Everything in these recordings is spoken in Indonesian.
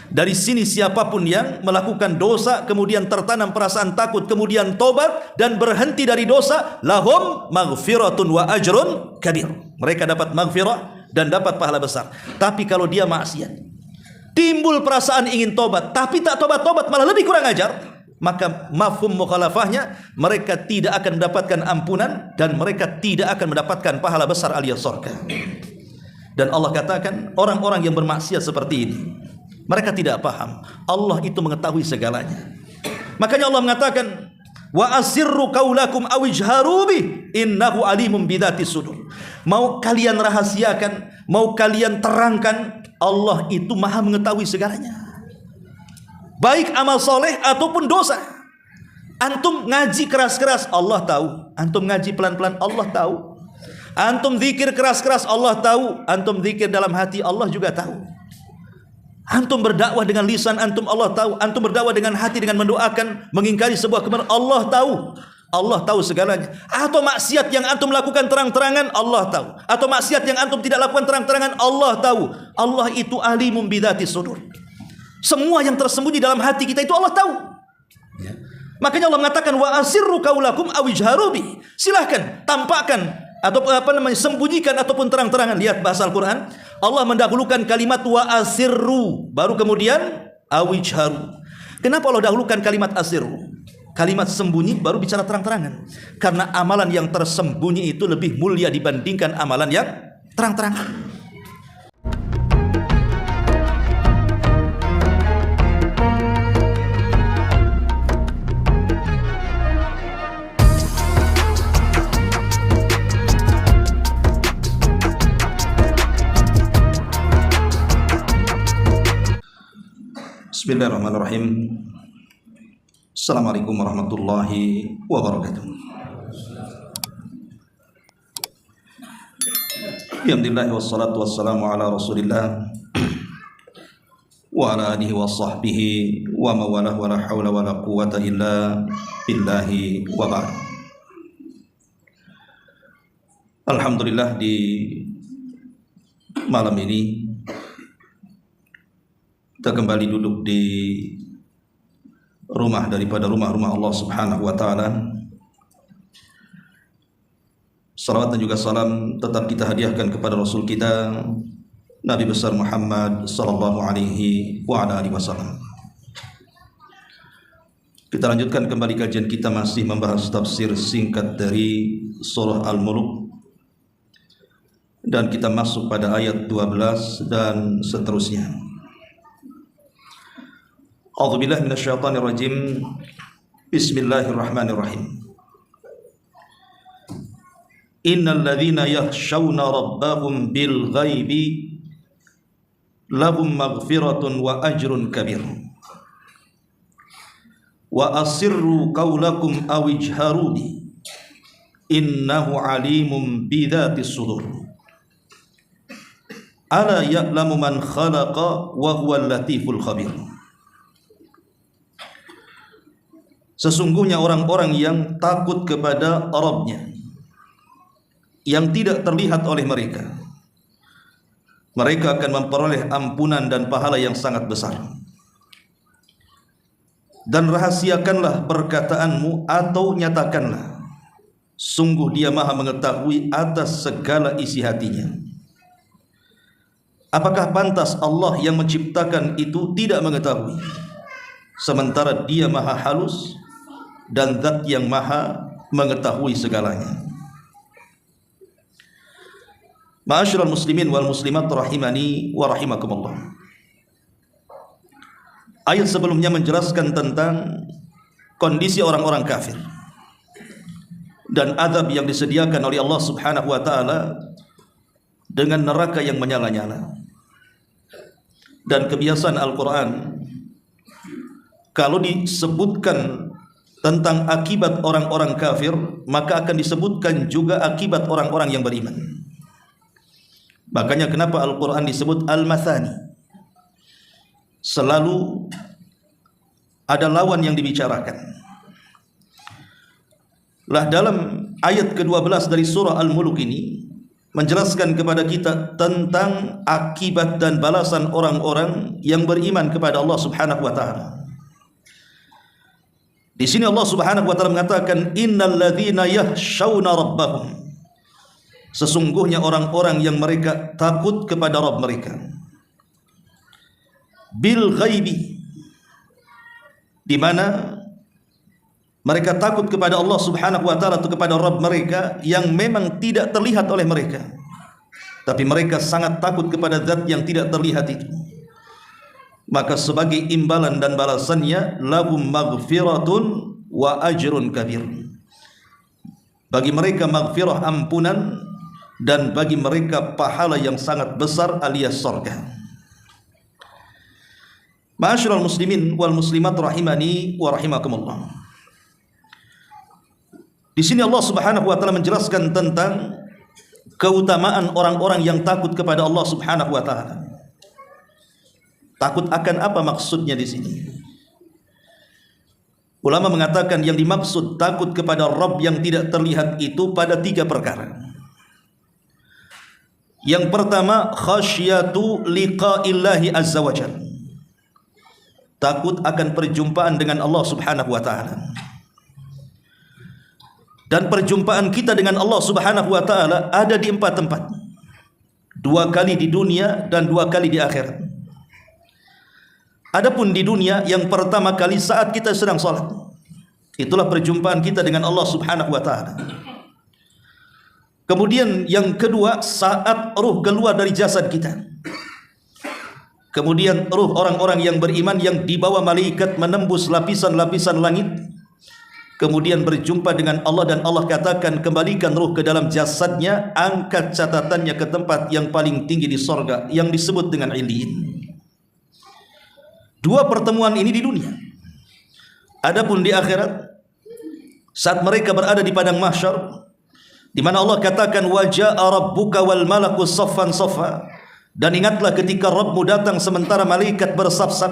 Dari sini siapapun yang melakukan dosa kemudian tertanam perasaan takut kemudian tobat dan berhenti dari dosa, lahum maghfiratun wa ajrun kabir. Mereka dapat maghfirah dan dapat pahala besar. Tapi kalau dia maksiat, timbul perasaan ingin tobat tapi tak tobat-tobat malah lebih kurang ajar, maka mafhum mukhalafahnya mereka tidak akan mendapatkan ampunan dan mereka tidak akan mendapatkan pahala besar alias surga. Dan Allah katakan orang-orang yang bermaksiat seperti ini, mereka tidak paham Allah itu mengetahui segalanya. Makanya Allah mengatakan, wa asirru qaulakum aw ijharu bi innahu alimun bidzati sudur. Mau kalian rahasiakan, mau kalian terangkan, Allah itu maha mengetahui segalanya, baik amal soleh ataupun dosa. Antum ngaji keras-keras, Allah tahu. Antum ngaji pelan-pelan, Allah tahu. Antum zikir keras-keras, Allah tahu. Antum zikir dalam hati, Allah juga tahu. Antum berdakwah dengan lisan antum, Allah tahu. Antum berdakwah dengan hati dengan mendoakan, mengingkari sebuah kebenaran, Allah tahu. Allah tahu segalanya. Atau maksiat yang antum lakukan terang-terangan, Allah tahu. Atau maksiat yang antum tidak lakukan terang-terangan, Allah tahu. Allah itu alimun bidzati sudur. Semua yang tersembunyi dalam hati kita itu Allah tahu. Ya. Makanya Allah mengatakan, wa asirru qaulakum aw ijharu bi. Silahkan tampakkan atau sembunyikan ataupun terang-terangan. Lihat bahasa Al-Quran, Allah mendahulukan kalimat wa asirru baru kemudian awijharu. Kenapa Allah dahulukan kalimat asirru, kalimat sembunyi baru bicara terang-terangan? Karena amalan yang tersembunyi itu lebih mulia dibandingkan amalan yang terang-terangan. Bismillahirrahmanirrahim. Assalamualaikum warahmatullahi wabarakatuh. Alhamdulillah wassalatu wassalamu ala Rasulillah wa ala alihi wa sahbihi wa mawalah wa la hawla wa la quwwata illa billahi wa ba'd. Alhamdulillah, di malam ini kita kembali duduk di rumah daripada rumah-rumah Allah Subhanahu wa taala. Salawat dan juga salam tetap kita hadiahkan kepada Rasul kita Nabi besar Muhammad sallallahu alaihi wa ala alihi wasallam. Kita lanjutkan kembali kajian kita, masih membahas tafsir singkat dari surah Al-Mulk, dan kita masuk pada ayat 12 dan seterusnya. A'udzubillahi minasyaitonir rajim. Bismillahirrahmanirrahim. Innal ladzina yakhshawna rabbahum bil ghaibi lahum maghfiratun wa ajrun kabir. Wa asirru qawlakum aw ijharu bi innahu alimun bidzatis sudur. Ala ya'lamu man khalaqa wa huwal latiful khabir. Sesungguhnya orang-orang yang takut kepada Rabb-nya yang tidak terlihat oleh mereka, mereka akan memperoleh ampunan dan pahala yang sangat besar. Dan rahasiakanlah perkataanmu atau nyatakanlah, sungguh Dia maha mengetahui atas segala isi hatinya. Apakah pantas Allah yang menciptakan itu tidak mengetahui, sementara Dia maha halus dan zat yang maha mengetahui segalanya. Ma'asyiral muslimin wal muslimat rahimani wa rahimakumullah. Ayat sebelumnya menjelaskan tentang kondisi orang-orang kafir dan azab yang disediakan oleh Allah Subhanahu wa taala dengan neraka yang menyala-nyala. Dan kebiasaan Al-Qur'an, kalau disebutkan tentang akibat orang-orang kafir, maka akan disebutkan juga akibat orang-orang yang beriman. Makanya kenapa Al-Quran disebut Al-Mathani, selalu ada lawan yang dibicarakan. Lah dalam ayat ke-12 dari surah Al-Mulk ini, menjelaskan kepada kita tentang akibat dan balasan orang-orang yang beriman kepada Allah Subhanahu wa taala. Di sini Allah Subhanahu wa taala mengatakan innal ladzina yakhshawna rabbahum, sesungguhnya orang-orang yang mereka takut kepada Rabb mereka, bil ghaibi, di mana mereka takut kepada Allah Subhanahu wa taala atau kepada Rabb mereka yang memang tidak terlihat oleh mereka, tapi mereka sangat takut kepada zat yang tidak terlihat itu. Maka sebagai imbalan dan balasannya, lahum maghfiratun wa ajrun kabir, bagi mereka maghfirah, ampunan, dan bagi mereka pahala yang sangat besar alias surga. Ma'asyiral muslimin wal muslimat rahimani wa rahimakumullah. Di sini Allah Subhanahu wa taala menjelaskan tentang keutamaan orang-orang yang takut kepada Allah Subhanahu wa taala. Takut akan apa maksudnya di sini? Ulama mengatakan yang dimaksud takut kepada Rabb yang tidak terlihat itu pada 3 perkara. Yang pertama, khasyatu liqa'illahi azza wa jalla, takut akan perjumpaan dengan Allah Subhanahu wa taala. Dan perjumpaan kita dengan Allah Subhanahu wa taala ada di 4 tempat. 2 kali di dunia dan 2 kali di akhirat. Adapun di dunia, yang pertama kali saat kita sedang salat, itulah perjumpaan kita dengan Allah Subhanahu wa taala. Kemudian yang kedua, saat ruh keluar dari jasad kita. Kemudian ruh orang-orang yang beriman yang dibawa malaikat menembus lapisan-lapisan langit, kemudian berjumpa dengan Allah, dan Allah katakan kembalikan ruh ke dalam jasadnya, angkat catatannya ke tempat yang paling tinggi di sorga yang disebut dengan Illiyin. 2 pertemuan ini di dunia. Adapun di akhirat, saat mereka berada di padang mahsyar, di mana Allah katakan waja'a rabbuka wal malaku saffan saffa, dan ingatlah ketika Rabbmu datang sementara malaikat bersaf-saf,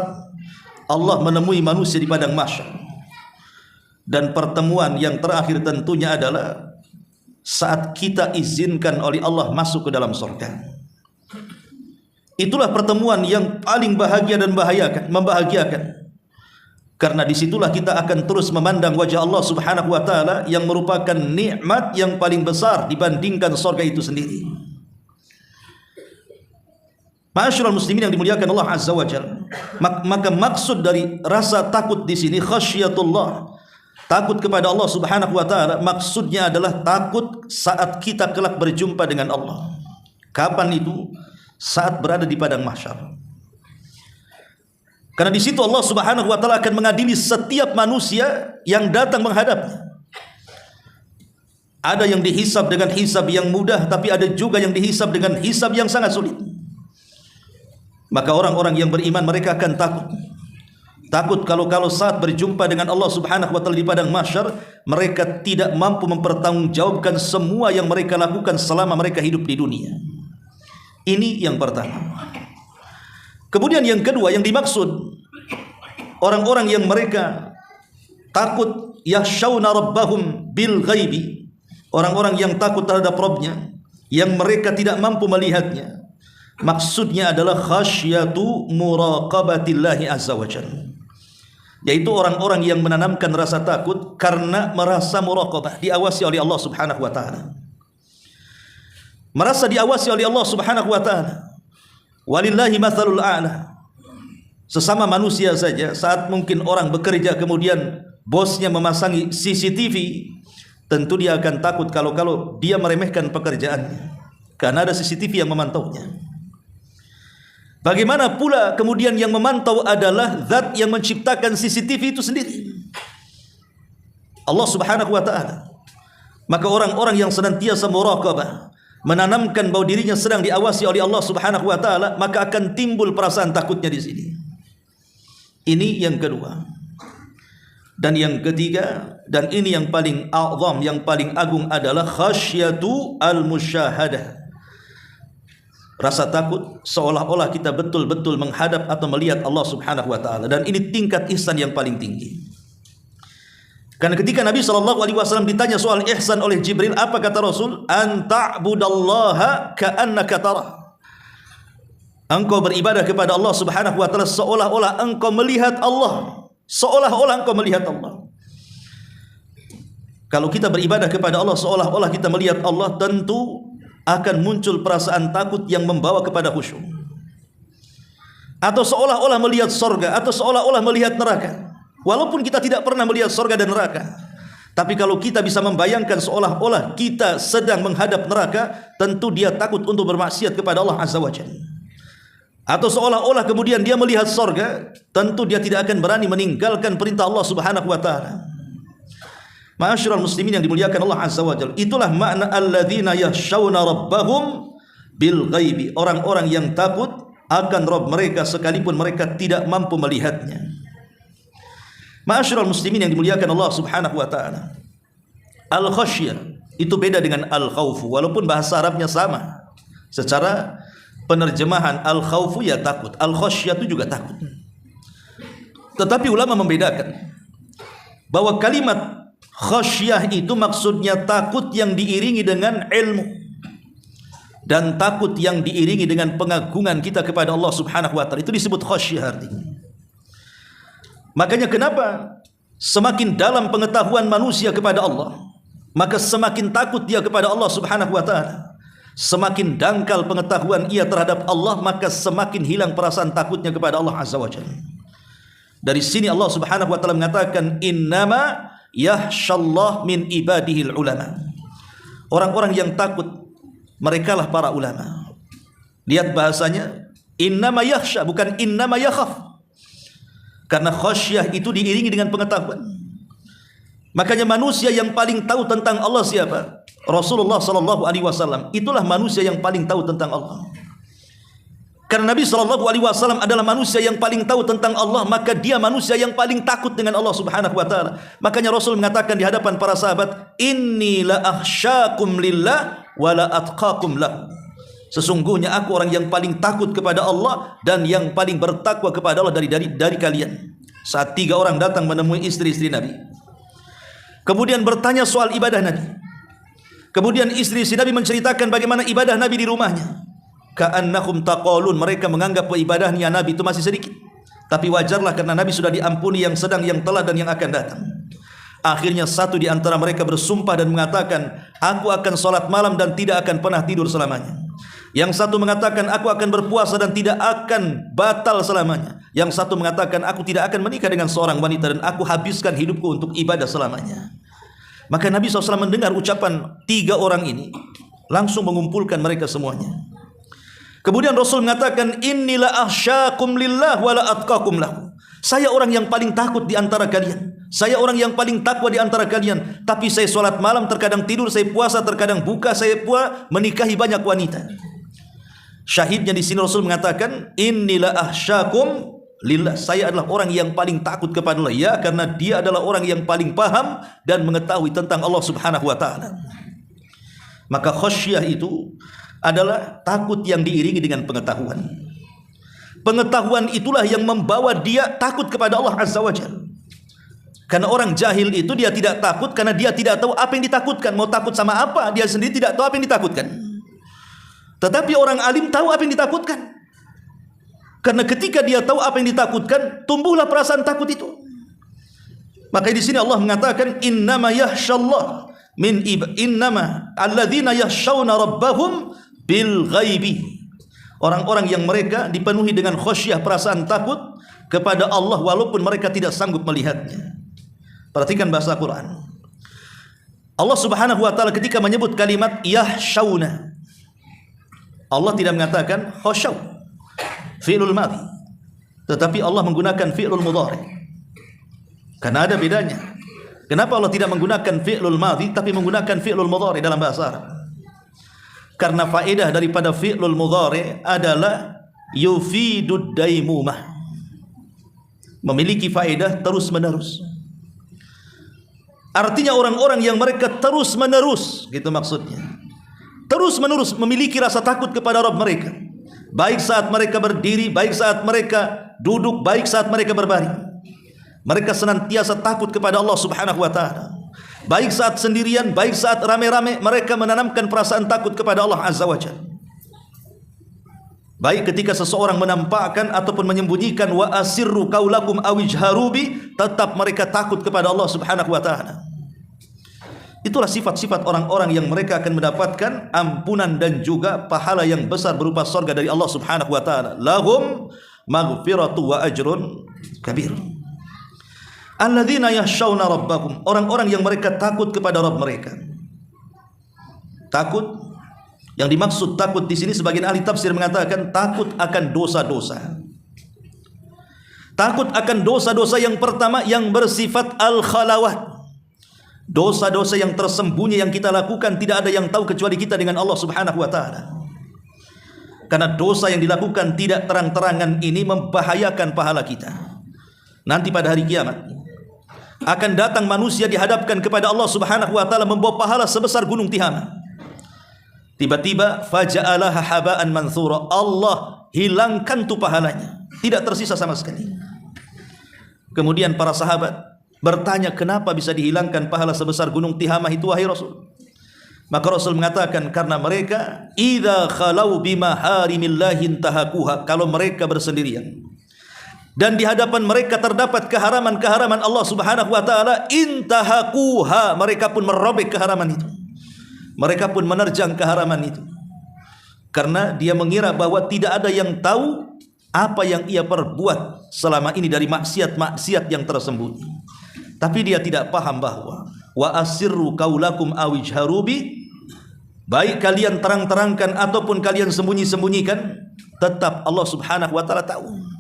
Allah menemui manusia di padang mahsyar. Dan pertemuan yang terakhir tentunya adalah saat kita izinkan oleh Allah masuk ke dalam surga. Itulah pertemuan yang paling bahagia dan membahagiakan. Karena disitulah kita akan terus memandang wajah Allah Subhanahu wa taala yang merupakan nikmat yang paling besar dibandingkan surga itu sendiri. Ma'asyiral muslimin yang dimuliakan Allah Azza wa Jalla, maka maksud dari rasa takut di sini khasyatullah, takut kepada Allah Subhanahu wa taala, maksudnya adalah takut saat kita kelak berjumpa dengan Allah. Kapan itu? Saat berada di padang mahsyar. Karena di situ Allah Subhanahu wa taala akan mengadili setiap manusia yang datang menghadapnya. Ada yang dihisab dengan hisab yang mudah, tapi ada juga yang dihisab dengan hisab yang sangat sulit. Maka orang-orang yang beriman mereka akan takut. Takut kalau saat berjumpa dengan Allah Subhanahu wa taala di padang mahsyar, mereka tidak mampu mempertanggungjawabkan semua yang mereka lakukan selama mereka hidup di dunia. Ini yang pertama. Kemudian yang kedua, yang dimaksud orang-orang yang mereka takut yakhshawna rabbahum bil ghaibi, orang-orang yang takut terhadap Rabbnya yang mereka tidak mampu melihatnya, maksudnya adalah khasyatu muraqabatillahi azza wa jalla, yaitu orang-orang yang menanamkan rasa takut karena merasa muraqabah, diawasi oleh Allah Subhanahu wa taala. Merasa diawasi oleh Allah Subhanahu wa taala. Walillahi mathalul a'la. Sesama manusia saja, saat mungkin orang bekerja kemudian bosnya memasangi CCTV, tentu dia akan takut kalau dia meremehkan pekerjaannya, karena ada CCTV yang memantaunya. Bagaimana pula kemudian yang memantau adalah zat yang menciptakan CCTV itu sendiri, Allah Subhanahu wa taala. Maka orang-orang yang senantiasa muraqabah, menanamkan bahwa dirinya sedang diawasi oleh Allah Subhanahu wa taala, maka akan timbul perasaan takutnya di sini. Ini yang kedua. Dan yang ketiga, dan ini yang paling a'zam, yang paling agung adalah khasyatu al-musyahadah. Rasa takut seolah-olah kita betul-betul menghadap atau melihat Allah Subhanahu wa taala, dan ini tingkat ihsan yang paling tinggi. Karena ketika Nabi SAW ditanya soal ihsan oleh Jibril, apa kata Rasul? An ta'budallaha ka'annaka tarah. Engkau beribadah kepada Allah Subhanahu wa taala seolah-olah engkau melihat Allah. Seolah-olah engkau melihat Allah. Kalau kita beribadah kepada Allah seolah-olah kita melihat Allah, tentu akan muncul perasaan takut yang membawa kepada khusyuk. Atau seolah-olah melihat surga, atau seolah-olah melihat neraka. Walaupun kita tidak pernah melihat surga dan neraka, tapi kalau kita bisa membayangkan seolah-olah kita sedang menghadap neraka, tentu dia takut untuk bermaksiat kepada Allah Azza wa Jalla. Atau seolah-olah kemudian dia melihat surga, tentu dia tidak akan berani meninggalkan perintah Allah Subhanahu wa taala. Ma'asyiral muslimin yang dimuliakan Allah Azza wa Jalla, itulah makna alladzina yakhshawna rabbahum bil ghaibi, orang-orang yang takut akan Rabb mereka sekalipun mereka tidak mampu melihatnya. Ma'asyiral muslimin yang dimuliakan Allah Subhanahu wa taala, al-khasyah itu beda dengan al-khaufu, walaupun bahasa Arabnya sama. Secara penerjemahan al-khaufu ya takut, al-khasyah itu juga takut. Tetapi ulama membedakan bahwa kalimat khasyah itu maksudnya takut yang diiringi dengan ilmu, dan takut yang diiringi dengan pengagungan kita kepada Allah Subhanahu wa taala, itu disebut khasyah artinya. Makanya kenapa semakin dalam pengetahuan manusia kepada Allah, maka semakin takut dia kepada Allah Subhanahu wa taala. Semakin dangkal pengetahuan ia terhadap Allah, maka semakin hilang perasaan takutnya kepada Allah Azza wa Jalla. Dari sini Allah Subhanahu wa taala mengatakan innama yakhshallah min ibadihil ulama. Orang-orang yang takut merekalah para ulama. Lihat bahasanya, innama yakhsha, bukan innama yakhaf. Karena khasyah itu diiringi dengan pengetahuan. Makanya manusia yang paling tahu tentang Allah siapa? Rasulullah sallallahu alaihi wasallam. Itulah manusia yang paling tahu tentang Allah. Karena Nabi sallallahu alaihi wasallam adalah manusia yang paling tahu tentang Allah, maka dia manusia yang paling takut dengan Allah Subhanahu wa taala. Makanya Rasul mengatakan di hadapan para sahabat, "Inni la akhsyakum lillah wa la atqakum lahu." Sesungguhnya aku orang yang paling takut kepada Allah dan yang paling bertakwa kepada Allah dari kalian. Saat 3 orang datang menemui istri-istri Nabi, kemudian bertanya soal ibadah Nabi. Kemudian istri-istri Nabi menceritakan bagaimana ibadah Nabi di rumahnya. Ka'annahum taqalun, mereka menganggap ibadahnya Nabi itu masih sedikit. Tapi wajarlah karena Nabi sudah diampuni yang sedang, yang telah, dan yang akan datang. Akhirnya satu di antara mereka bersumpah dan mengatakan, aku akan sholat malam dan tidak akan pernah tidur selamanya. Yang satu mengatakan, aku akan berpuasa dan tidak akan batal selamanya. Yang satu mengatakan, aku tidak akan menikah dengan seorang wanita dan aku habiskan hidupku untuk ibadah selamanya. Maka Nabi SAW mendengar ucapan 3 orang ini, langsung mengumpulkan mereka semuanya. Kemudian Rasul mengatakan, innila akhsyakum lillah wa la atqakum lahu. Saya orang yang paling takut di antara kalian. Saya orang yang paling takwa di antara kalian. Tapi saya sholat malam, terkadang tidur, saya puasa, terkadang buka, saya pula menikahi banyak wanita. Syahidnya di sini Rasul mengatakan, innila akhsyakum lillah. Saya adalah orang yang paling takut kepada Allah. Ya, karena dia adalah orang yang paling paham dan mengetahui tentang Allah Subhanahu wa taala. Maka khasyah itu adalah takut yang diiringi dengan pengetahuan. Pengetahuan itulah yang membawa dia takut kepada Allah Azza wa Jalla. Karena orang jahil itu dia tidak takut karena dia tidak tahu apa yang ditakutkan. Mau takut sama apa? Dia sendiri tidak tahu apa yang ditakutkan. Tetapi orang alim tahu apa yang ditakutkan. Karena ketika dia tahu apa yang ditakutkan, tumbuhlah perasaan takut itu. Maka di sini Allah mengatakan innama yakhshallah min innama alladzina yakhshawna rabbahum bil ghaibi. Orang-orang yang mereka dipenuhi dengan khasyah, perasaan takut kepada Allah walaupun mereka tidak sanggup melihatnya. Perhatikan bahasa Quran. Allah Subhanahu wa taala ketika menyebut kalimat yakhshawna, Allah tidak mengatakan khasyaw, fi'lul madhi, tetapi Allah menggunakan fi'lul mudhari. Karena ada bedanya. Kenapa Allah tidak menggunakan fi'lul madhi tapi menggunakan fi'lul mudhari dalam bahasa Arab? Karena faedah daripada fi'lul mudhari adalah yufidud daimumah, memiliki faedah terus menerus. Artinya orang-orang yang mereka terus menerus, gitu maksudnya, terus menerus memiliki rasa takut kepada Rabb mereka, baik saat mereka berdiri, baik saat mereka duduk, baik saat mereka berbaring. Mereka senantiasa takut kepada Allah Subhanahu wa taala. Baik saat sendirian, baik saat rame-rame, mereka menanamkan perasaan takut kepada Allah Azza wa Jalla. Baik ketika seseorang menampakkan ataupun menyembunyikan wa asirru qaulakum aw ijharu bi, tetap mereka takut kepada Allah Subhanahu wa taala. Itulah sifat-sifat orang-orang yang mereka akan mendapatkan ampunan dan juga pahala yang besar berupa surga dari Allah Subhanahu wa taala. Lahum maghfiratu wa ajrun kabir. Alladzina yakhshawna rabbahum, orang-orang yang mereka takut kepada Rabb mereka. Takut, yang dimaksud takut di sini sebagian ahli tafsir mengatakan takut akan dosa-dosa. Takut akan dosa-dosa yang pertama yang bersifat al-khalawat. Dosa-dosa yang tersembunyi yang kita lakukan tidak ada yang tahu kecuali kita dengan Allah Subhanahu wa taala. Karena dosa yang dilakukan tidak terang-terangan ini membahayakan pahala kita. Nanti pada hari kiamat akan datang manusia dihadapkan kepada Allah Subhanahu wa taala membawa pahala sebesar gunung Tihama. Tiba-tiba faja'alaha haba'an manthura, Allah hilangkan tu pahalanya, tidak tersisa sama sekali. Kemudian para sahabat bertanya, kenapa bisa dihilangkan pahala sebesar gunung Tihama itu wahai Rasul? Maka Rasul mengatakan, karena mereka idza khalau bimaharimillahi intahakuha, kalau mereka bersendirian dan di hadapan mereka terdapat keharaman-keharaman Allah Subhanahu wa taala, intahakuha, mereka pun merobek keharaman itu. Mereka pun menerjang keharaman itu. Karena dia mengira bahwa tidak ada yang tahu apa yang ia perbuat selama ini dari maksiat-maksiat yang tersembunyi. Tapi dia tidak paham bahwa wa asirru qaulakum aw ijharu bi, baik kalian terang-terangkan ataupun kalian sembunyi-sembunyikan, tetap Allah Subhanahu wa taala tahu.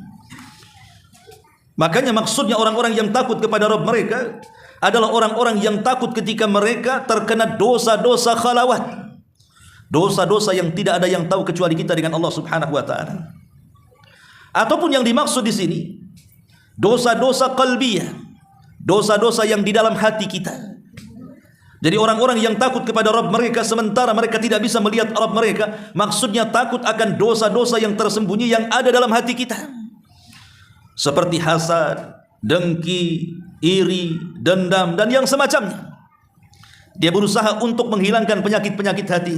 Makanya maksudnya orang-orang yang takut kepada Rabb mereka adalah orang-orang yang takut ketika mereka terkena dosa-dosa khalawat. Dosa-dosa yang tidak ada yang tahu kecuali kita dengan Allah Subhanahu wa taala. Ataupun yang dimaksud di sini dosa-dosa qalbiyah, dosa-dosa yang di dalam hati kita. Jadi orang-orang yang takut kepada Rabb mereka sementara mereka tidak bisa melihat Rabb mereka, maksudnya takut akan dosa-dosa yang tersembunyi yang ada dalam hati kita. Seperti hasad, dengki, iri, dendam dan yang semacamnya. Dia berusaha untuk menghilangkan penyakit-penyakit hati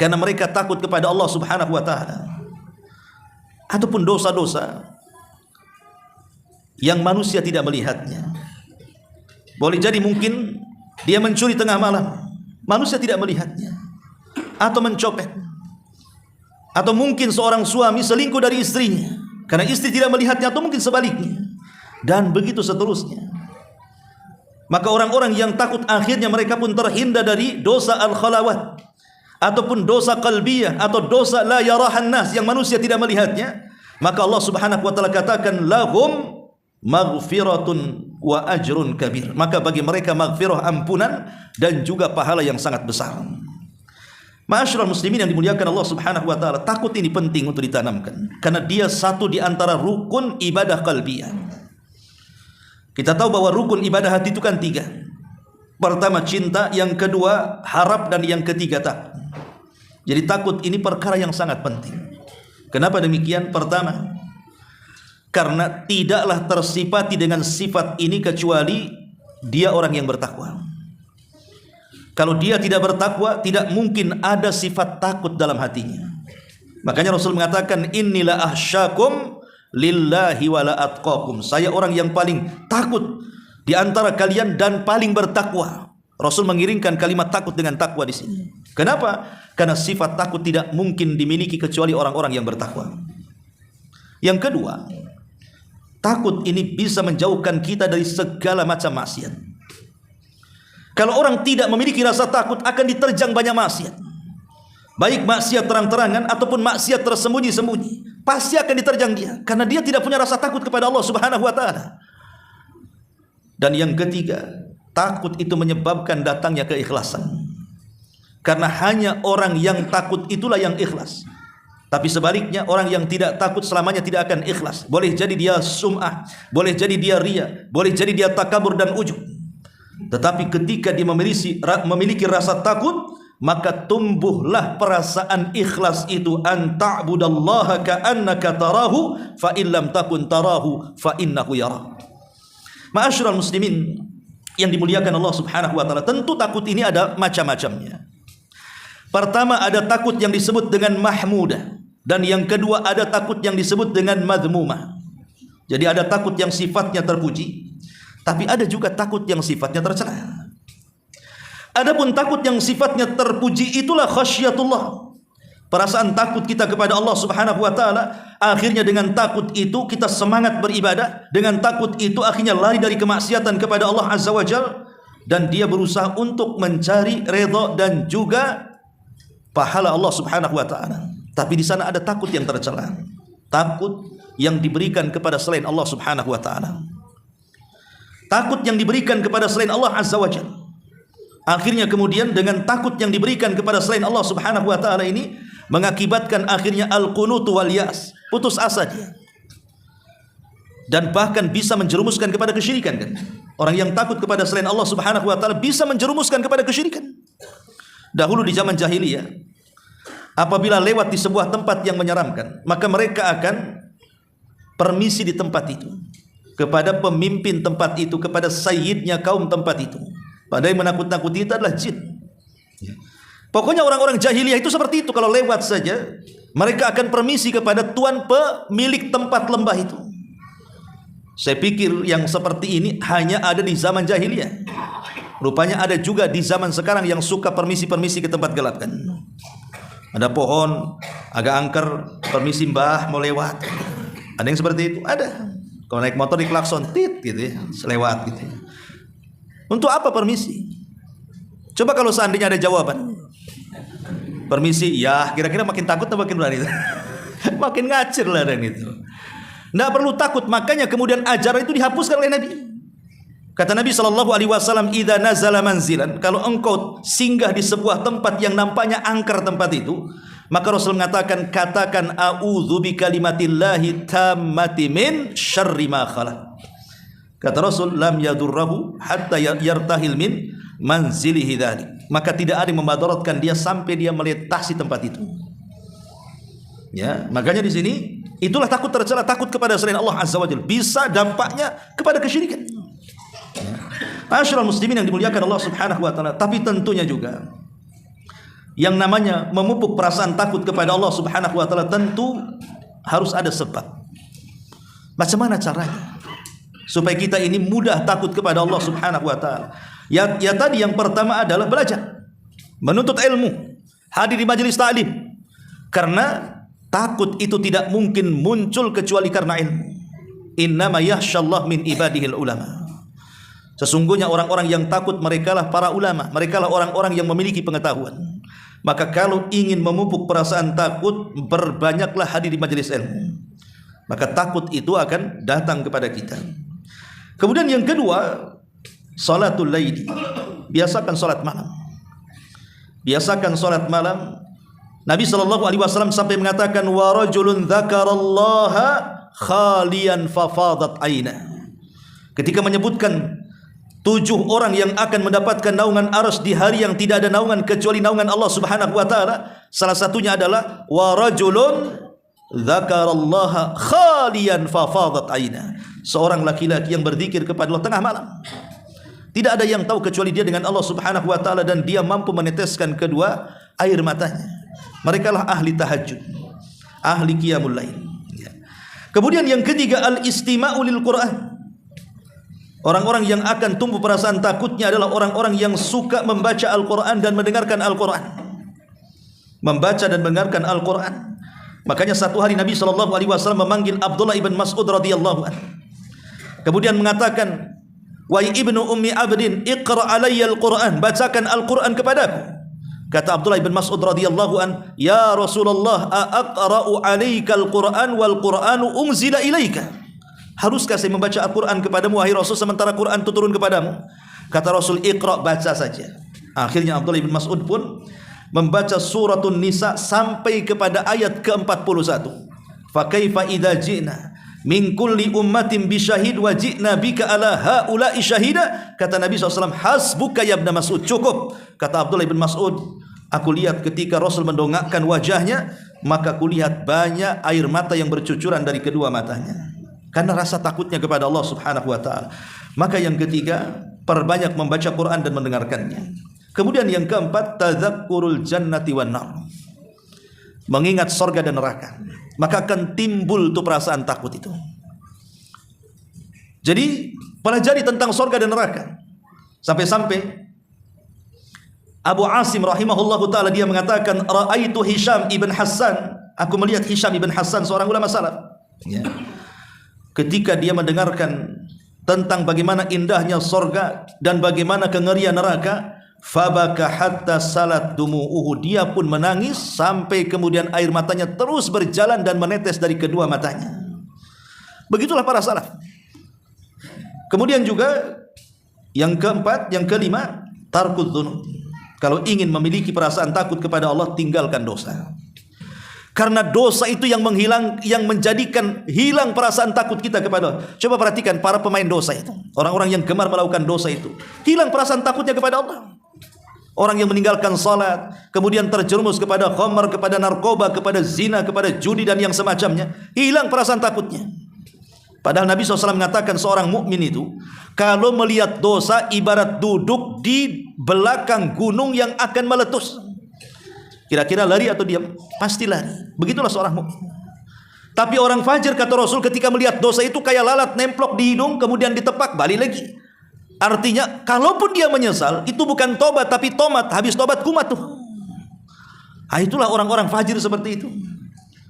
karena mereka takut kepada Allah Subhanahu wa taala. Ataupun dosa-dosa yang manusia tidak melihatnya. Boleh jadi mungkin dia mencuri tengah malam, manusia tidak melihatnya, atau mencopet, atau mungkin seorang suami selingkuh dari istrinya karena istri tidak melihatnya, atau mungkin sebaliknya, dan begitu seterusnya. Maka orang-orang yang takut akhirnya mereka pun terhindar dari dosa al-khalawat ataupun dosa qalbiyah atau dosa la yarahan nas yang manusia tidak melihatnya. Maka Allah Subhanahu wa taala katakan lahum maghfiratun wa ajrun kabir. Maka bagi mereka maghfirah, ampunan, dan juga pahala yang sangat besar. Ma'asyiral muslimin yang dimuliakan Allah Subhanahu wa taala, takut ini penting untuk ditanamkan karena dia satu di antara rukun ibadah qalbiyah. Kita tahu bahwa rukun ibadah hati itu kan 3. Pertama cinta, yang kedua harap, dan yang ketiga takut. Jadi takut ini perkara yang sangat penting. Kenapa demikian? Pertama, karena tidaklah tersifati dengan sifat ini kecuali dia orang yang bertakwa. Kalau dia tidak bertakwa, tidak mungkin ada sifat takut dalam hatinya. Makanya Rasul mengatakan, innila ahsyakum lillahi wala atqakum. Saya orang yang paling takut di antara kalian dan paling bertakwa. Rasul mengiringkan kalimat takut dengan takwa di sini. Kenapa? Karena sifat takut tidak mungkin dimiliki kecuali orang-orang yang bertakwa. Yang kedua, takut ini bisa menjauhkan kita dari segala macam maksiat. Kalau orang tidak memiliki rasa takut, akan diterjang banyak maksiat. Baik maksiat terang-terangan ataupun maksiat tersembunyi-sembunyi, pasti akan diterjang dia karena dia tidak punya rasa takut kepada Allah Subhanahu wa taala. Dan yang ketiga, takut itu menyebabkan datangnya keikhlasan. Karena hanya orang yang takut itulah yang ikhlas. Tapi sebaliknya, orang yang tidak takut selamanya tidak akan ikhlas. Boleh jadi dia sum'ah, boleh jadi dia riya, boleh jadi dia takabur dan ujub. Tetapi ketika dia memiliki rasa takut, maka tumbuhlah perasaan ikhlas itu. An ta'budallaha ka'annaka tarahu fa illam takun tarahu fa innahu yara. Ma'asyiral muslimin yang dimuliakan Allah Subhanahu wa taala, tentu takut ini ada macam-macamnya. Pertama, ada takut yang disebut dengan mahmudah, dan yang kedua ada takut yang disebut dengan madhmumah. Jadi ada takut yang sifatnya terpuji, tapi ada juga takut yang sifatnya tercela. Adapun takut yang sifatnya terpuji itulah khasyatullah. Perasaan takut kita kepada Allah Subhanahu wa taala, akhirnya dengan takut itu kita semangat beribadah, dengan takut itu akhirnya lari dari kemaksiatan kepada Allah Azza wa Jalla, dan dia berusaha untuk mencari redha dan juga pahala Allah Subhanahu wa taala. Tapi di sana ada takut yang tercela, takut yang diberikan kepada selain Allah Subhanahu wa taala. Takut yang diberikan kepada selain Allah Azza wa Jalla. Akhirnya kemudian dengan takut yang diberikan kepada selain Allah Subhanahu wa taala ini mengakibatkan akhirnya al-qunut wal yas, putus asa dia. Dan bahkan bisa menjerumuskan kepada kesyirikan kan. Orang yang takut kepada selain Allah Subhanahu wa taala bisa menjerumuskan kepada kesyirikan. Dahulu di zaman jahiliyah, apabila lewat di sebuah tempat yang menyeramkan, maka mereka akan permisi di tempat itu kepada pemimpin tempat itu, kepada sayyidnya kaum tempat itu. Padahal yang menakut-nakuti itu adalah jin. Pokoknya orang-orang jahiliyah itu seperti itu. Kalau lewat saja, mereka akan permisi kepada tuan pemilik tempat lembah itu. Saya pikir yang seperti ini hanya ada di zaman jahiliyah. Rupanya ada juga di zaman sekarang yang suka permisi-permisi ke tempat gelap kan. Ada pohon agak angker, permisi mbah mau lewat. Ada yang seperti itu, ada. Kalau naik motor diklakson, tit gitu ya, selewat gitu. Untuk apa permisi? Coba kalau seandainya ada jawaban. Permisi, ya kira-kira makin takut atau makin berani? Makin ngacir lah dan itu. Nggak perlu takut, makanya kemudian ajaran itu dihapuskan oleh Nabi. Kata Nabi SAW, "Idza nazala manzilan," kalau engkau singgah di sebuah tempat yang nampaknya angker tempat itu, maka Rasul mengatakan, katakan a'udzu bikalimatillahi tammati min syarri ma khalaq. Kata Rasul, lam yadurrahu hatta yartahil min manzilihi dzalik. Maka tidak ada yang memadaratkan dia sampai dia melintasi tempat itu. Ya, makanya di sini itulah takut tercela, takut kepada selain Allah Azza wa Jalla. Bisa dampaknya kepada kesyirikan. Ya. Ma'asyiral muslimin yang dimuliakan Allah Subhanahu wa taala, tapi tentunya juga yang namanya memupuk perasaan takut kepada Allah Subhanahu wa taala tentu harus ada sebab. Macam mana caranya supaya kita ini mudah takut kepada Allah Subhanahu wa taala? Ya tadi yang pertama adalah belajar, menuntut ilmu, hadir di majelis ta'lim. Karena takut itu tidak mungkin muncul kecuali karena ilmu. Innama yakhsyallah min ibadihil ulama. Sesungguhnya orang-orang yang takut merekalah para ulama, merekalah orang-orang yang memiliki pengetahuan. Maka kalau ingin memupuk perasaan takut, berbanyaklah hadir di majelis ilmu. Maka takut itu akan datang kepada kita. Kemudian yang kedua, salatul laili. Biasakan salat malam. Biasakan salat malam. Nabi SAW sampai mengatakan, wa rajulun dzakarallaha khalian fafadat aina. Ketika menyebutkan 7 orang yang akan mendapatkan naungan arsy di hari yang tidak ada naungan kecuali naungan Allah Subhanahu wa taala, salah satunya adalah wa rajulun dzakarallaha khalian fafadat aina. Seorang laki-laki yang berzikir kepada Allah tengah malam. Tidak ada yang tahu kecuali dia dengan Allah Subhanahu wa taala, dan dia mampu meneteskan kedua air matanya. Merekalah ahli tahajud, ahli qiyamul lail. Kemudian yang ketiga, al-istima'u lil Qur'an. Orang-orang yang akan tumbuh perasaan takutnya adalah orang-orang yang suka membaca Al-Quran dan mendengarkan Al-Quran. Membaca dan mendengarkan Al-Quran. Makanya satu hari Nabi SAW memanggil Abdullah ibn Mas'ud radhiyallahu anhu. Kemudian mengatakan, "Wahai ibnu ummi abdin, iqra alayya Al-Quran, bacakan Al-Quran kepadaku." Kata Abdullah ibn Mas'ud radhiyallahu anhu, "Ya Rasulullah, aqra'u alayka Al-Quran wal Qur'anu unzila ilaika." Haruskah saya membaca Al-Quran kepadamu wahai Rasul sementara Quran itu turun kepadamu? Kata Rasul, "Iqra," baca saja. Akhirnya Abdullah bin Mas'ud pun membaca suratun Nisa sampai kepada ayat ke-41. Fa kaifa idza ji'na min kulli ummatin bisyahid wa ji'na bika ala haula'i syahida. Kata Nabi SAW, "Hasbuka ya Ibn Mas'ud." Cukup. Kata Abdullah bin Mas'ud, aku lihat ketika Rasul mendongakkan wajahnya, maka kulihat banyak air mata yang bercucuran dari kedua matanya. Karena rasa takutnya kepada Allah Subhanahu wa taala. Maka yang ketiga, perbanyak membaca Quran dan mendengarkannya. Kemudian yang keempat, tadzakkurul jannati wan nar. Mengingat surga dan neraka. Maka akan timbul tuh perasaan takut itu. Jadi pelajari tentang surga dan neraka. Sampai-sampai Abu Asim rahimahullahu taala dia mengatakan, raaitu Hisham ibn Hassan, aku melihat Hisham ibn Hassan seorang ulama salaf. Ya. Ketika dia mendengarkan tentang bagaimana indahnya surga dan bagaimana kengerian neraka, fabaka hatta salat dumu'uhu, dia pun menangis sampai kemudian air matanya terus berjalan dan menetes dari kedua matanya. Begitulah para salaf. Kemudian juga yang keempat, yang kelima, tarkud dzunub. Kalau ingin memiliki perasaan takut kepada Allah, tinggalkan dosa. Karena dosa itu yang menjadikan hilang perasaan takut kita kepada Allah. Coba perhatikan para pemain dosa itu, orang-orang yang gemar melakukan dosa itu, hilang perasaan takutnya kepada Allah. Orang yang meninggalkan salat, kemudian terjerumus kepada khamar, kepada narkoba, kepada zina, kepada judi dan yang semacamnya, hilang perasaan takutnya. Padahal Nabi SAW mengatakan seorang mukmin itu kalau melihat dosa ibarat duduk di belakang gunung yang akan meletus. Kira-kira lari atau diam? Pasti lari. Begitulah seorang mukmin. Tapi orang fajir, kata Rasul, ketika melihat dosa itu kayak lalat nemplok di hidung kemudian ditepak balik lagi. Artinya kalaupun dia menyesal, itu bukan tobat tapi tomat. Habis tobat kumat tuh. Nah, itulah orang-orang fajir seperti itu.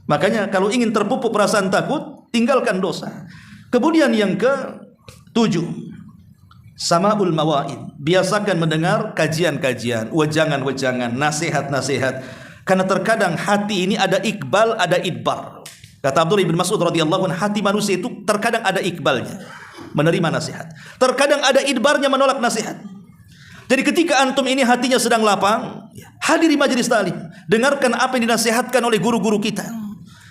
Makanya kalau ingin terpupuk perasaan takut, tinggalkan dosa. Kemudian yang ke-7, sama'ul mawaid. Biasakan mendengar kajian-kajian, wejangan-wejangan, nasihat-nasihat. Karena terkadang hati ini ada iqbal, ada idbar. Kata Abdullah bin Mas'ud radhiyallahu anhu, hati manusia itu terkadang ada iqbalnya, menerima nasihat. Terkadang ada idbarnya, menolak nasihat. Jadi ketika antum ini hatinya sedang lapang, hadiri majelis ta'lim, dengarkan apa yang dinasihatkan oleh guru-guru kita.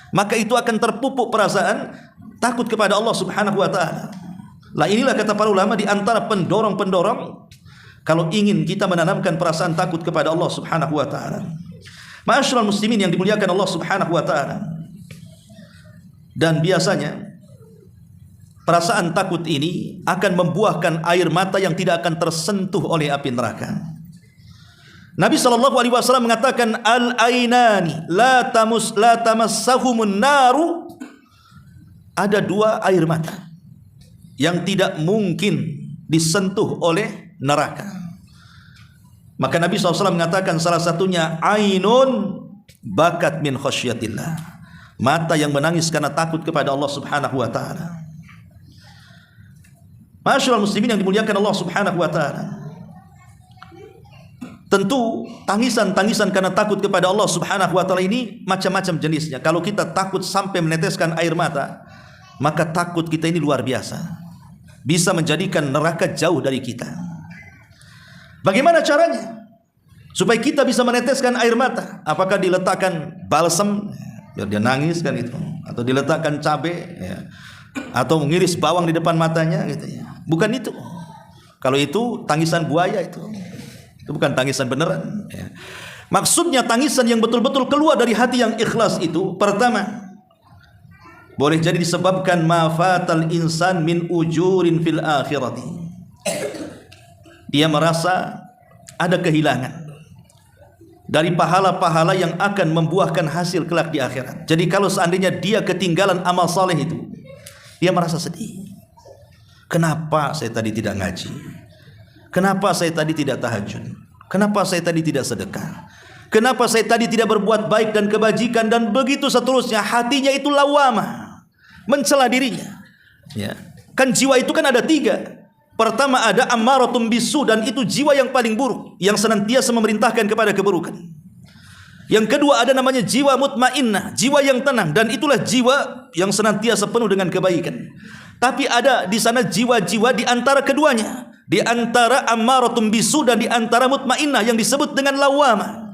Maka itu akan terpupuk perasaan takut kepada Allah Subhanahu wa taala. Lah inilah kata para ulama di antara pendorong-pendorong kalau ingin kita menanamkan perasaan takut kepada Allah Subhanahu wa taala. Ma'asyiral muslimin yang dimuliakan Allah Subhanahu wa taala. Dan biasanya perasaan takut ini akan membuahkan air mata yang tidak akan tersentuh oleh api neraka. Nabi SAW mengatakan, al-ainani la tamassahumun naru. Ada dua air mata yang tidak mungkin disentuh oleh neraka. Maka Nabi SAW mengatakan salah satunya ainun bakat min khasyatillah, mata yang menangis karena takut kepada Allah Subhanahu wa taala. Ma'asyiral muslimin yang dimuliakan Allah Subhanahu wa taala. Tentu tangisan-tangisan karena takut kepada Allah Subhanahu wa taala ini macam-macam jenisnya. Kalau kita takut sampai meneteskan air mata, maka takut kita ini luar biasa. Bisa menjadikan neraka jauh dari kita. Bagaimana caranya? Supaya kita bisa meneteskan air mata. Apakah diletakkan balsam biar dia nangis kan itu, atau diletakkan cabai ya, atau mengiris bawang di depan matanya gitu ya. Bukan itu. Kalau itu tangisan buaya itu bukan tangisan beneran ya. Maksudnya tangisan yang betul-betul keluar dari hati yang ikhlas itu, pertama, boleh jadi disebabkan mafatal insan min ujurin fil akhirati. Dia merasa ada kehilangan dari pahala-pahala yang akan membuahkan hasil kelak di akhirat. Jadi kalau seandainya dia ketinggalan amal saleh itu, dia merasa sedih. Kenapa saya tadi tidak ngaji? Kenapa saya tadi tidak tahajud? Kenapa saya tadi tidak sedekah? Kenapa saya tadi tidak berbuat baik dan kebajikan? Dan begitu seterusnya. Hatinya itu lawamah, mencela dirinya ya. Kan jiwa itu kan ada tiga. Pertama ada ammaratum bisu, dan itu jiwa yang paling buruk, yang senantiasa memerintahkan kepada keburukan. Yang kedua ada namanya jiwa mutmainnah, jiwa yang tenang, dan itulah jiwa yang senantiasa penuh dengan kebaikan. Tapi ada di sana jiwa-jiwa di antara keduanya, di antara ammaratum bisu dan di antara mutmainnah yang disebut dengan lawamah.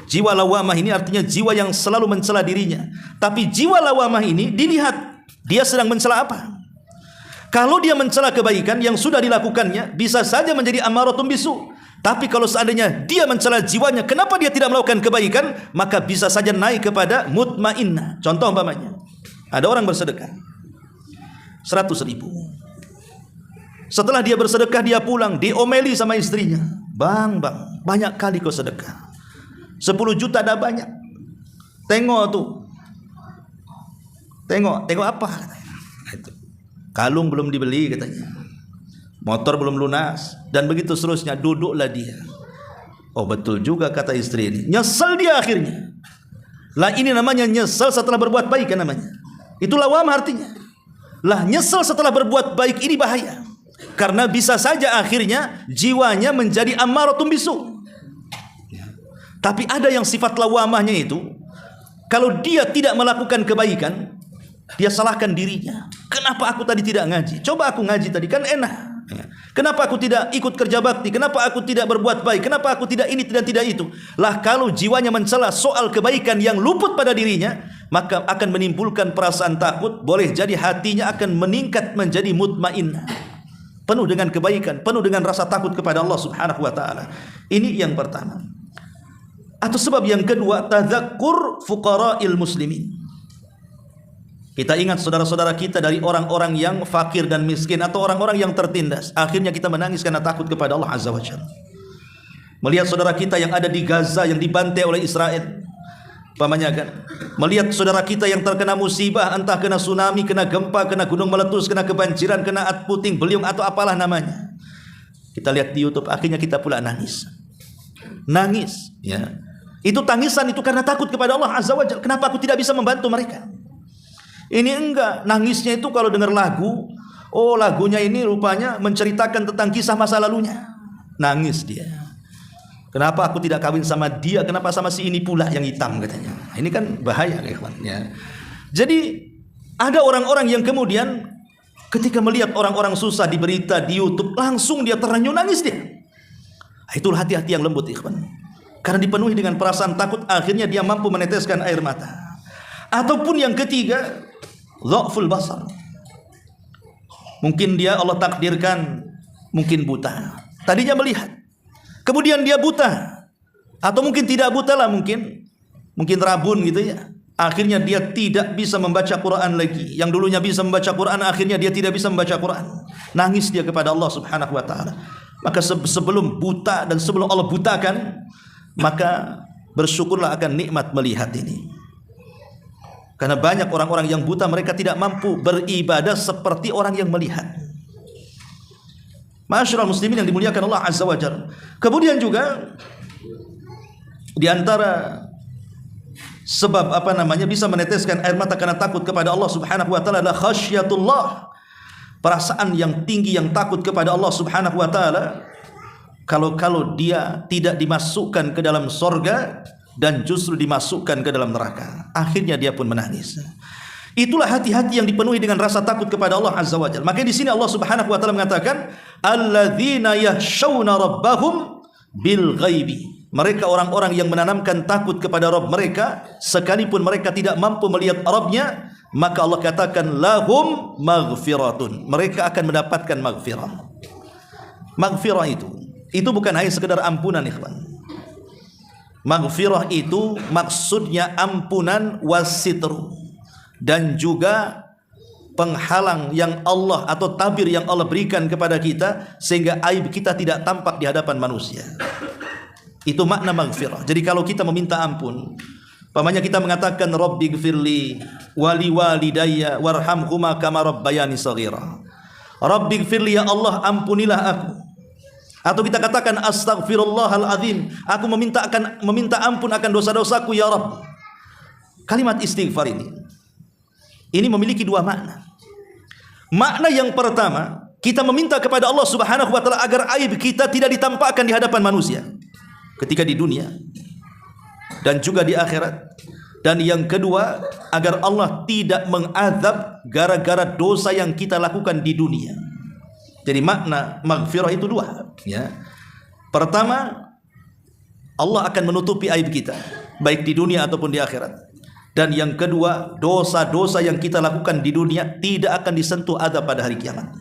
Jiwa lawamah ini artinya jiwa yang selalu mencela dirinya. Tapi jiwa lawamah ini dilihat dia sedang mencela apa. Kalau dia mencela kebaikan yang sudah dilakukannya, bisa saja menjadi ammaratum bisu. Tapi kalau seandainya dia mencela jiwanya, kenapa dia tidak melakukan kebaikan, maka bisa saja naik kepada mutmainnah. Contoh umpamanya, ada orang bersedekah 100.000. Setelah dia bersedekah, dia pulang, diomeli sama istrinya. Bang, banyak kali kau sedekah. 10 juta dah banyak. Tengok tuh. Tengok apa? Itu. Kalung belum dibeli katanya. Motor belum lunas. Dan begitu seterusnya. Duduklah dia. Oh betul juga kata istri ini. Nyesel dia akhirnya. Lah ini namanya nyesel setelah berbuat baik kan namanya. Itulah lawam artinya. Lah nyesel setelah berbuat baik ini bahaya. Karena bisa saja akhirnya jiwanya menjadi ammaratun bisu. Tapi ada yang sifat lawamahnya itu, kalau dia tidak melakukan kebaikan, dia salahkan dirinya. Kenapa aku tadi tidak ngaji? Coba aku ngaji tadi kan enak. Kenapa aku tidak ikut kerja bakti? Kenapa aku tidak berbuat baik? Kenapa aku tidak ini dan tidak itu? Lah kalau jiwanya mencela soal kebaikan yang luput pada dirinya, maka akan menimbulkan perasaan takut. Boleh jadi hatinya akan meningkat menjadi mutmainnah, penuh dengan kebaikan, penuh dengan rasa takut kepada Allah Subhanahu wa taala. Ini yang pertama. Atau sebab yang kedua, tadzakkur fuqara'il muslimin. Kita ingat saudara-saudara kita dari orang-orang yang fakir dan miskin atau orang-orang yang tertindas. Akhirnya kita menangis karena takut kepada Allah Azza wa Jalla. Melihat saudara kita yang ada di Gaza yang dibantai oleh Israel, pamannya kan. Melihat saudara kita yang terkena musibah, entah kena tsunami, kena gempa, kena gunung meletus, kena kebanjiran, kena puting beliung atau apalah namanya. Kita lihat di YouTube, akhirnya kita pula nangis. Nangis, ya. Itu tangisan itu karena takut kepada Allah Azza wa Jalla. Kenapa aku tidak bisa membantu mereka? Ini enggak, nangisnya itu kalau dengar lagu, oh lagunya ini rupanya menceritakan tentang kisah masa lalunya. Nangis dia. Kenapa aku tidak kawin sama dia? Kenapa sama si ini pula yang hitam katanya. Ini kan bahaya kawan ya. Jadi ada orang-orang yang kemudian ketika melihat orang-orang susah di berita di YouTube, langsung dia terenyuh nangis dia. Itulah hati-hati yang lembut ikhwan. Karena dipenuhi dengan perasaan takut, akhirnya dia mampu meneteskan air mata. Ataupun yang ketiga, dha'ful basar. Mungkin dia Allah takdirkan mungkin buta. Tadinya melihat, kemudian dia buta. Atau mungkin tidak buta lah, mungkin rabun gitu ya. Akhirnya dia tidak bisa membaca Quran lagi. Yang dulunya bisa membaca Quran, akhirnya dia tidak bisa membaca Quran. Nangis dia kepada Allah Subhanahu wa taala. Maka sebelum buta dan sebelum Allah butakan, maka bersyukurlah akan nikmat melihat ini. Karena banyak orang-orang yang buta, mereka tidak mampu beribadah seperti orang yang melihat. Ma'asyiral muslimin yang dimuliakan Allah Azza wa Jalla. Kemudian juga di antara sebab bisa meneteskan air mata karena takut kepada Allah Subhanahu wa taala adalah khasyatullah. Perasaan yang tinggi yang takut kepada Allah Subhanahu wa taala. Kalau dia tidak dimasukkan ke dalam sorga dan justru dimasukkan ke dalam neraka, akhirnya dia pun menangis. Itulah hati-hati yang dipenuhi dengan rasa takut kepada Allah Azza wa Jalla. Maka di sini Allah Subhanahu wa taala mengatakan, alladzina yakhshawna rabbahum bil ghaibi. Mereka orang-orang yang menanamkan takut kepada Rabb mereka sekalipun mereka tidak mampu melihat Rabbnya, maka Allah katakan lahum maghfiratun. Mereka akan mendapatkan maghfirah. Maghfirah itu bukan hanya sekedar ampunan ikhwan. Maghfirah itu maksudnya ampunan wasitru, dan juga penghalang yang Allah atau tabir yang Allah berikan kepada kita sehingga aib kita tidak tampak di hadapan manusia. Itu makna maghfirah. Jadi kalau kita meminta ampun, pamannya kita mengatakan rabbighfirli wali walidayya warhamhuma kama rabbayani shaghira. Rabbighfirli, ya Allah ampunilah aku. Atau kita katakan astaghfirullahal azim, aku meminta ampun akan dosa-dosaku ya Rabb. Kalimat istighfar ini memiliki dua makna. Makna yang pertama, kita meminta kepada Allah Subhanahu wa taala agar aib kita tidak ditampakkan di hadapan manusia ketika di dunia dan juga di akhirat. Dan yang kedua, agar Allah tidak mengazab gara-gara dosa yang kita lakukan di dunia. Jadi makna maghfirah itu dua, ya. Pertama, Allah akan menutupi aib kita baik di dunia ataupun di akhirat. Dan yang kedua, dosa-dosa yang kita lakukan di dunia tidak akan disentuh azab pada hari kiamat.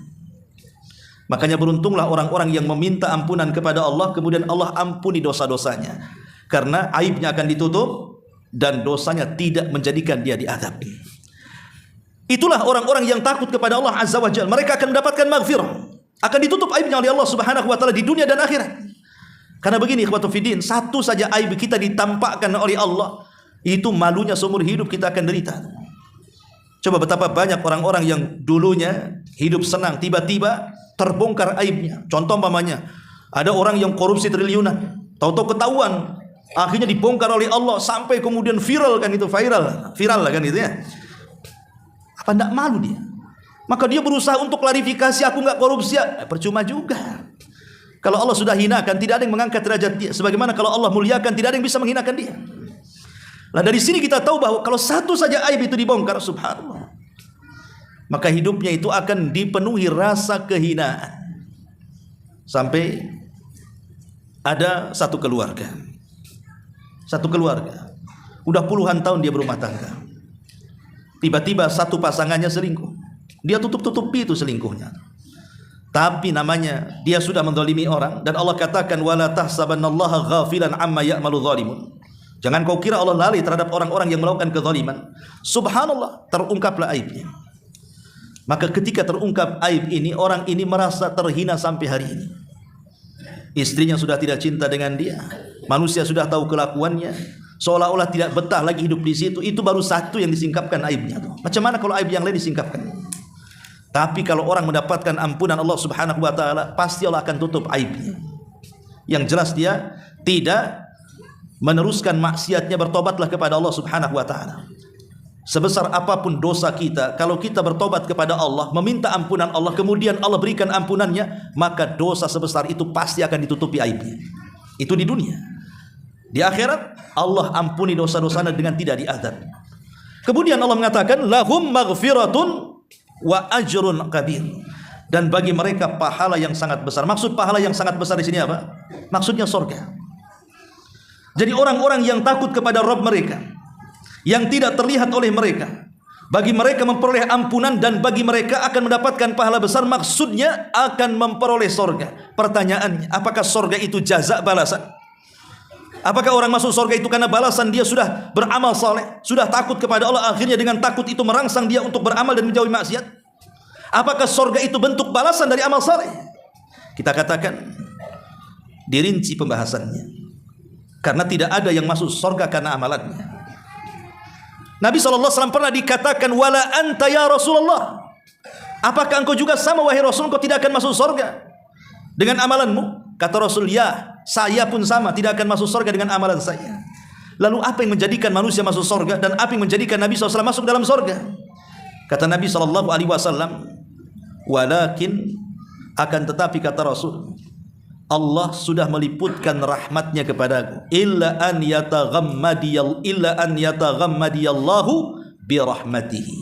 Makanya beruntunglah orang-orang yang meminta ampunan kepada Allah, kemudian Allah ampuni dosa-dosanya, karena aibnya akan ditutup dan dosanya tidak menjadikan dia diazab. Itulah orang-orang yang takut kepada Allah Azza wa Jalla. Mereka akan mendapatkan maghfirah. Akan ditutup aibnya oleh Allah Subhanahu wa taala di dunia dan akhirat. Karena begini ikhwatu fiddin, satu saja aib kita ditampakkan oleh Allah, itu malunya seumur hidup kita akan derita. Coba betapa banyak orang-orang yang dulunya hidup senang, tiba-tiba terbongkar aibnya. Contoh umpamanya, ada orang yang korupsi triliunan, tahu-tahu ketahuan, akhirnya dibongkar oleh Allah sampai kemudian viral kan, itu viral lah kan itu ya. Apa enggak malu dia? Maka dia berusaha untuk klarifikasi, aku enggak korupsi ya. Percuma juga. Kalau Allah sudah hinakan, tidak ada yang mengangkat derajat dia. Sebagaimana kalau Allah muliakan, tidak ada yang bisa menghinakan dia. Nah dari sini kita tahu bahwa kalau satu saja aib itu dibongkar, subhanallah, maka hidupnya itu akan dipenuhi rasa kehinaan. Sampai ada satu keluarga, udah puluhan tahun dia berumah tangga, tiba-tiba satu pasangannya selingkuh. Dia tutup-tutupi itu selingkuhnya, tapi namanya dia sudah menzalimi orang. Dan Allah katakan, wala tahsabannallaha ghafilan amma ya'malu zalimun. Jangan kau kira Allah lalai terhadap orang-orang yang melakukan kezaliman. Subhanallah, terungkaplah aibnya. Maka ketika terungkap aib ini, orang ini merasa terhina sampai hari ini. Istrinya sudah tidak cinta dengan dia, manusia sudah tahu kelakuannya, seolah-olah tidak betah lagi hidup di situ. Itu baru satu yang disingkapkan aibnya. Macam mana kalau aib yang lain disingkapkan? Tapi kalau orang mendapatkan ampunan Allah Subhanahu wa taala, pasti Allah akan tutup aibnya. Yang jelas dia tidak meneruskan maksiatnya, bertobatlah kepada Allah Subhanahu wa taala. Sebesar apapun dosa kita, kalau kita bertobat kepada Allah, meminta ampunan Allah, kemudian Allah berikan ampunannya, maka dosa sebesar itu pasti akan ditutupi aibnya. Itu di dunia. Di akhirat Allah ampuni dosa-dosanya dengan tidak diazab. Kemudian Allah mengatakan, lahum maghfiratun wa ajrun kabir. Dan bagi mereka pahala yang sangat besar. Maksud pahala yang sangat besar di sini apa? Maksudnya surga. Jadi orang-orang yang takut kepada Rabb mereka, yang tidak terlihat oleh mereka, bagi mereka memperoleh ampunan, dan bagi mereka akan mendapatkan pahala besar. Maksudnya akan memperoleh surga. Pertanyaannya, apakah surga itu jaza, balasan? Apakah orang masuk surga itu karena balasan dia sudah beramal saleh, sudah takut kepada Allah, akhirnya dengan takut itu merangsang dia untuk beramal dan menjauhi maksiat? Apakah surga itu bentuk balasan dari amal saleh? Kita katakan dirinci pembahasannya, karena tidak ada yang masuk surga karena amalannya. Nabi SAW pernah dikatakan, wala anta ya Rasulullah, apakah engkau juga sama wahai Rasul, engkau tidak akan masuk surga dengan amalanmu? Kata Rasul, ya, saya pun sama, tidak akan masuk surga dengan amalan saya. Lalu apa yang menjadikan manusia masuk surga, dan apa yang menjadikan Nabi SAW masuk dalam surga? Kata Nabi SAW, walakin, akan tetapi kata Rasul, Allah sudah meliputkan rahmatnya kepadaku, illa an yataghammadiyallahu birahmatihi.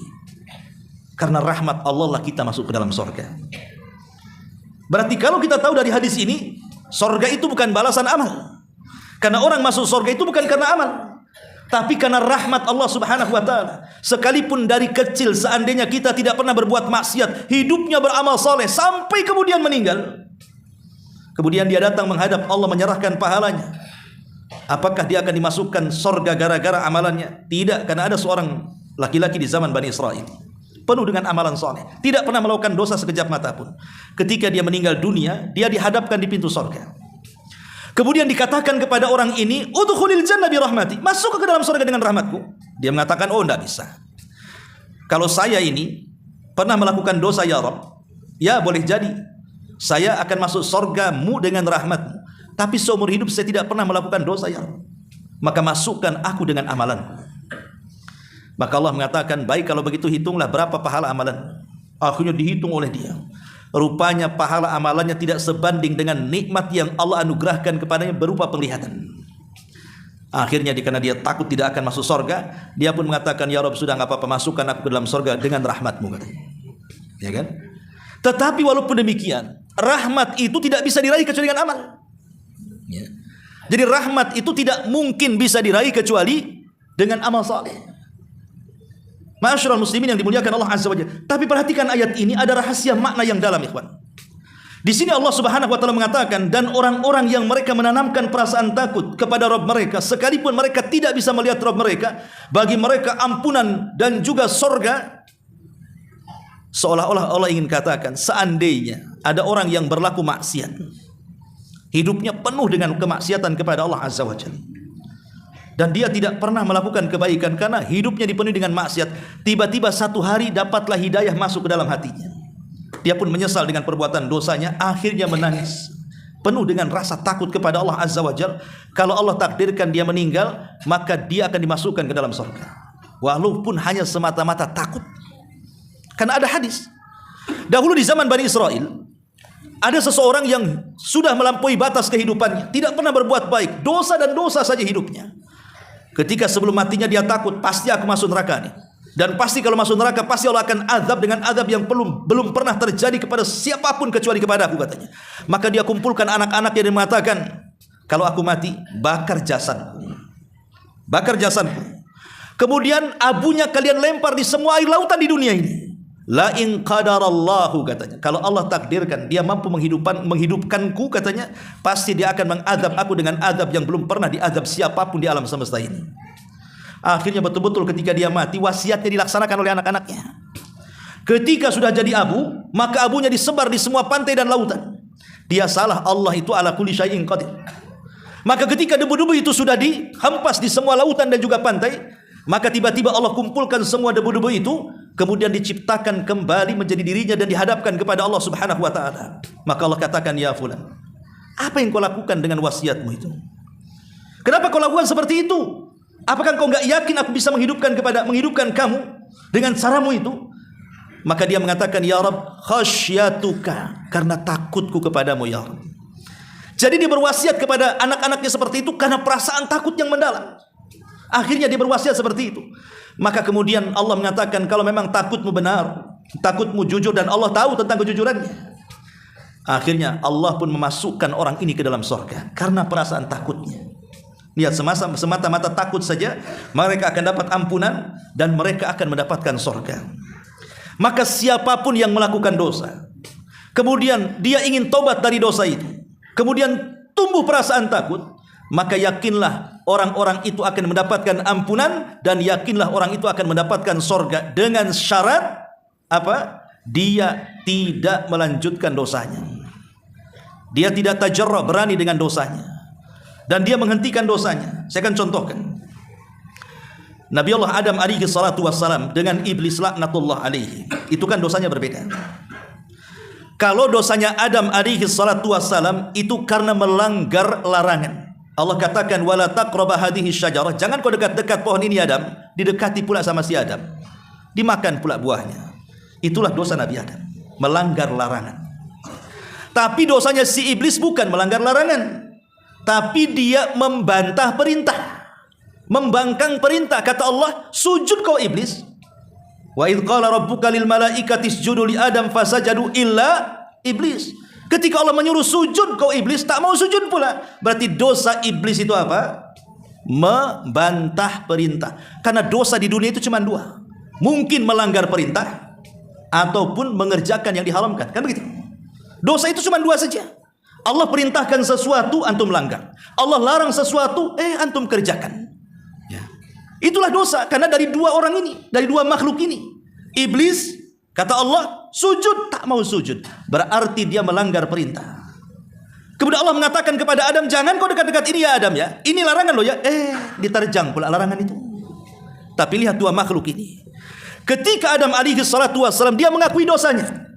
Karena rahmat Allah lah kita masuk ke dalam surga. Berarti kalau kita tahu dari hadis ini, surga itu bukan balasan amal. Karena orang masuk surga itu bukan karena amal, tapi karena rahmat Allah Subhanahu wa taala. Sekalipun dari kecil, seandainya kita tidak pernah berbuat maksiat, hidupnya beramal soleh sampai kemudian meninggal, kemudian dia datang menghadap Allah menyerahkan pahalanya, apakah dia akan dimasukkan surga gara-gara amalannya? Tidak, karena ada seorang laki-laki di zaman Bani Israel, penuh dengan amalan soleh, tidak pernah melakukan dosa sekejap mata pun. Ketika dia meninggal dunia, dia dihadapkan di pintu surga. Kemudian dikatakan kepada orang ini, udkhulil jannah bi rahmati, masuk ke dalam surga dengan rahmatku. Dia mengatakan, oh tidak bisa. Kalau saya ini pernah melakukan dosa ya Rabb, ya boleh jadi saya akan masuk surgamu dengan rahmatmu, tapi seumur hidup saya tidak pernah melakukan dosa ya Rabb, maka masukkan aku dengan amalanmu. Maka Allah mengatakan, baik kalau begitu hitunglah berapa pahala amalan. Akhirnya dihitung oleh dia. Rupanya pahala amalannya tidak sebanding dengan nikmat yang Allah anugerahkan kepadanya berupa penglihatan. Akhirnya karena dia takut tidak akan masuk surga, dia pun mengatakan, ya Rabb, sudah enggak apa-apa, masukkan aku ke dalam surga dengan rahmatmu, katanya. Ya kan? Tetapi walaupun demikian, rahmat itu tidak bisa diraih kecuali dengan amal. Ya. Jadi rahmat itu tidak mungkin bisa diraih kecuali dengan amal saleh. Ma'asyiral muslimin yang dimuliakan Allah Azza wa Jalla. Tapi perhatikan ayat ini, ada rahasia makna yang dalam, ikhwan. Di sini Allah Subhanahu wa taala mengatakan, dan orang-orang yang mereka menanamkan perasaan takut kepada Rabb mereka, sekalipun mereka tidak bisa melihat Rabb mereka, bagi mereka ampunan dan juga surga. Seolah-olah Allah ingin katakan, seandainya ada orang yang berlaku maksiat. Hidupnya penuh dengan kemaksiatan kepada Allah Azza wa Jalla. Dan dia tidak pernah melakukan kebaikan karena hidupnya dipenuhi dengan maksiat. Tiba-tiba satu hari dapatlah hidayah masuk ke dalam hatinya. Dia pun menyesal dengan perbuatan dosanya, akhirnya menangis. Penuh dengan rasa takut kepada Allah Azza wa Jalla. Kalau Allah takdirkan dia meninggal, maka dia akan dimasukkan ke dalam surga. Walaupun hanya semata-mata takut. Karena ada hadis. Dahulu di zaman Bani Israel, ada seseorang yang sudah melampaui batas kehidupannya, tidak pernah berbuat baik, dosa dan dosa saja hidupnya. Ketika sebelum matinya dia takut, pasti aku masuk neraka nih. Dan pasti kalau masuk neraka, pasti Allah akan azab dengan azab yang belum pernah terjadi kepada siapapun kecuali kepada aku, katanya. Maka dia kumpulkan anak-anaknya dan mengatakan, kalau aku mati, bakar jasadku. Bakar jasadku. Kemudian abunya kalian lempar di semua air lautan di dunia ini. La in qadarallahu, katanya. Kalau Allah takdirkan dia mampu menghidupkanku, katanya, pasti dia akan mengadab aku dengan adab yang belum pernah diadab siapapun di alam semesta ini. Akhirnya betul-betul ketika dia mati, wasiatnya dilaksanakan oleh anak-anaknya. Ketika sudah jadi abu, maka abunya disebar di semua pantai dan lautan. Dia salah, Allah itu ala kulli syai'in qadir. Maka ketika debu-debu itu sudah dihempas di semua lautan dan juga pantai, maka tiba-tiba Allah kumpulkan semua debu-debu itu, kemudian diciptakan kembali menjadi dirinya dan dihadapkan kepada Allah Subhanahu wa taala. Maka Allah katakan, ya fulan, apa yang kau lakukan dengan wasiatmu itu? Kenapa kau lakukan seperti itu? Apakah kau enggak yakin aku bisa menghidupkan kamu dengan caramu itu? Maka dia mengatakan, ya Rabb, khasyatuka, karena takutku kepadamu ya Rabb. Jadi dia berwasiat kepada anak-anaknya seperti itu karena perasaan takut yang mendalam. Akhirnya dia berwasiat seperti itu. Maka kemudian Allah mengatakan, kalau memang takutmu benar, takutmu jujur dan Allah tahu tentang kejujurannya, akhirnya Allah pun memasukkan orang ini ke dalam surga karena perasaan takutnya. Lihat, semata-mata takut saja mereka akan dapat ampunan dan mereka akan mendapatkan surga. Maka siapapun yang melakukan dosa, kemudian dia ingin tobat dari dosa itu, kemudian tumbuh perasaan takut, maka yakinlah orang-orang itu akan mendapatkan ampunan dan yakinlah orang itu akan mendapatkan surga dengan syarat apa? Dia tidak melanjutkan dosanya. Dia tidak tajarrah, berani dengan dosanya. Dan dia menghentikan dosanya. Saya akan contohkan. Nabi Allah Adam alaihi salatu wassalam dengan iblis laknatullah alaihi. Itu kan dosanya berbeda. Kalau dosanya Adam alaihi salatu wassalam itu karena melanggar larangan. Allah katakan, wala taqraba hadhihi syajarah, jangan kau dekat-dekat pohon ini Adam. Didekati pula sama si Adam, dimakan pula buahnya. Itulah dosa Nabi Adam, melanggar larangan. Tapi dosanya si iblis bukan melanggar larangan, tapi dia membantah perintah, membangkang perintah. Kata Allah, sujud kau iblis. Wa idh qala rabbuka lil malaikati isjudu li Adam fasajadu illa iblis. Ketika Allah menyuruh sujud, kau iblis tak mau sujud pula. Berarti dosa iblis itu apa? Membantah perintah. Karena dosa di dunia itu cuma dua. Mungkin melanggar perintah ataupun mengerjakan yang diharamkan. Kan begitu? Dosa itu cuma dua saja. Allah perintahkan sesuatu, antum langgar. Allah larang sesuatu, antum kerjakan. Ya. Itulah dosa. Karena dari dua orang ini, dari dua makhluk ini. Iblis, kata Allah, sujud, tak mau sujud. Berarti dia melanggar perintah. Kemudian Allah mengatakan kepada Adam, jangan kau dekat-dekat ini ya Adam ya. Ini larangan loh ya. Diterjang pula larangan itu. Tapi lihat dua makhluk ini. Ketika Adam alaihi salatu wassalam, dia mengakui dosanya.